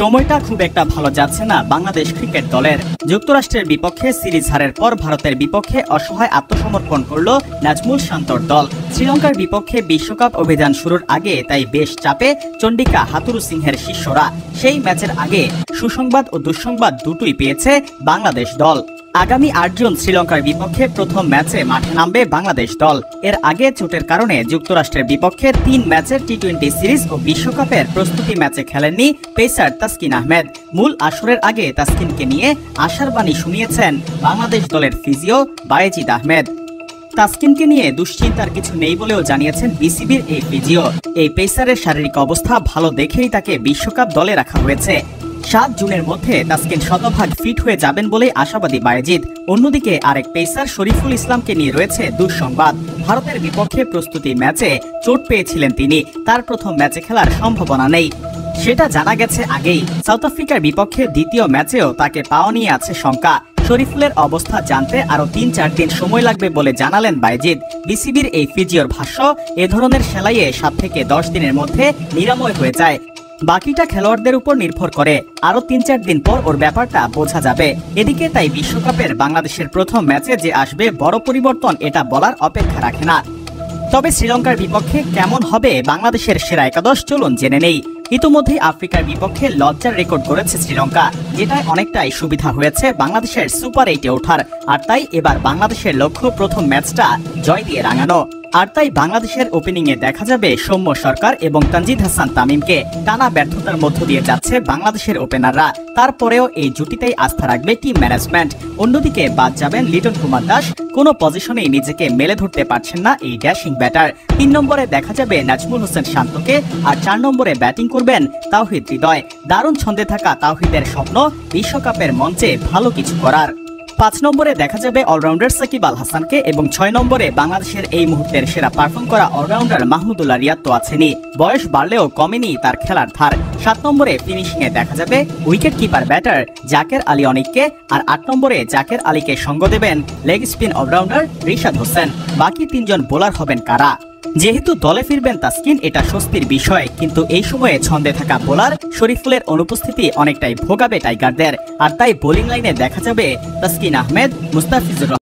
সময়টা খুব একটা ভালো যাচ্ছে না বাংলাদেশ ক্রিকেট দলের। যুক্তরাষ্ট্রের বিপক্ষে সিরিজ হারের পর ভারতের বিপক্ষে অসহায় আত্মসমর্পণ করল নাজমুল শান্তর দল। শ্রীলঙ্কার বিপক্ষে বিশ্বকাপ অভিযান শুরুর আগে তাই বেশ চাপে চন্ডিকা হাথুরু সিংহের শিষ্যরা। সেই ম্যাচের আগে সুসংবাদ ও দুঃসংবাদ দুটোই পেয়েছে বাংলাদেশ দল। আগামী ৮ জুন শ্রীলঙ্কার বিপক্ষে প্রথম ম্যাচে মাঠে নামবে বাংলাদেশ দল। এর আগে চোটের কারণে যুক্তরাষ্ট্রের বিপক্ষে ৩ ম্যাচের টি-20 সিরিজ ও বিশ্বকাপের প্রস্তুতি ম্যাচে খেলেননি পেসার তাসকিন আহমেদ। মূল আসরের আগে তাসকিনকে নিয়ে আশার বাণী শুনিয়েছেন বাংলাদেশ দলের ফিজিও বায়েজিদ আহমেদ। তাসকিনকে নিয়ে দুশ্চিন্তার কিছু নেই বলেও জানিয়েছেন বিসিবির এই ফিজিও। এই পেসারের শারীরিক অবস্থা ভালো দেখেই তাকে বিশ্বকাপ দলে রাখা হয়েছে। ৭ জুনের মধ্যে তাসকিন শতভাগ ফিট হয়ে যাবেন বলেই আশাবাদী বায়েজিদ। অন্যদিকে আরেক পেসার শরীফুল ইসলামকে নিয়ে রয়েছে দুঃসংবাদ। ভারতের বিপক্ষে প্রস্তুতি ম্যাচে চোট পেয়েছিলেন তিনি, তার প্রথম ম্যাচে খেলার সম্ভাবনা নেই, সেটা জানা গেছে আগেই। সাউথ আফ্রিকার বিপক্ষে দ্বিতীয় ম্যাচেও তাকে পাওয়া নিয়ে আছে শঙ্কা। শরীফুলের অবস্থা জানতে আরও ৩-৪ দিন সময় লাগবে বলে জানালেন বায়েজিদ। বিসিবির এই ফিজিওর ভাষ্য, এ ধরনের সেলাইয়ে ৭ থেকে ১০ দিনের মধ্যে নিরাময় হয়ে যায়। বাকিটা খেলোয়াড়দের উপর নির্ভর করে, আরো ৩-৪ দিন পর ওর ব্যাপারটা বোঝা যাবে। এদিকে তাই বিশ্বকাপের বাংলাদেশের প্রথম ম্যাচে যে আসবে বড় পরিবর্তন এটা বলার অপেক্ষা রাখে না। তবে শ্রীলঙ্কার বিপক্ষে কেমন হবে বাংলাদেশের সেরা একাদশ চলুন জেনে নেই। ইতিমধ্যেই আফ্রিকার বিপক্ষে লজ্জার রেকর্ড করেছে শ্রীলঙ্কা, যেটায় অনেকটাই সুবিধা হয়েছে বাংলাদেশের সুপার 8-এ ওঠার। আর তাই এবার বাংলাদেশের লক্ষ্য প্রথম ম্যাচটা জয় দিয়ে রাঙানো। আর তাই বাংলাদেশের ওপেনিংয়ে দেখা যাবে সৌম্য সরকার এবং তানজিদ হাসান তামিমকে। টানা ব্যর্থতার মধ্য দিয়ে যাচ্ছে বাংলাদেশের ওপেনাররা, তারপরেও এই জুটিতেই আস্থা রাখবে টিম ম্যানেজমেন্ট। অন্যদিকে বাদ যাবেন লিটন কুমার দাস, কোনো পজিশনেই নিজেকে মেলে ধরতে পারছেন না এই ড্যাশিং ব্যাটার। ৩ নম্বরে দেখা যাবে নাজমুল হোসেন শান্তকে, আর ৪ নম্বরে ব্যাটিং করবেন তাওহিদ হৃদয়। দারুণ ছন্দে থাকা তাওহিদের স্বপ্ন বিশ্বকাপের মঞ্চে ভালো কিছু করার। ৫ নম্বরে দেখা যাবে অলরাউন্ডার সাকিব আল হাসানকে এবং ৬ নম্বরে বাংলাদেশের এই মুহূর্তের সেরা পারফর্ম করা অলরাউন্ডার মাহমুদুল্লাহ রিয়াদ তো আছেনই, বয়স বাড়লেও কমেনি তার খেলার ধার। ৭ নম্বরে ফিনিশিংয়ে দেখা যাবে wicket keeper batter Jaker Ali অনিককে, আর ৮ নম্বরে জাকের আলীকে সঙ্গ দেবেন leg spin allrounder Rishad Hossain. বাকি ৩ জন বোলার হবেন কারা? যেহেতু দলে ফিরবেন তাসকিন, এটা স্বস্তির বিষয়, কিন্তু এই সময়ে ছন্দে থাকা বোলার শরীফুলের অনুপস্থিতি অনেকটাই ভোগাবে টাইগারদের। আর তাই বোলিং লাইনে দেখা যাবে তাসকিন আহমেদ, মুস্তাফিজুর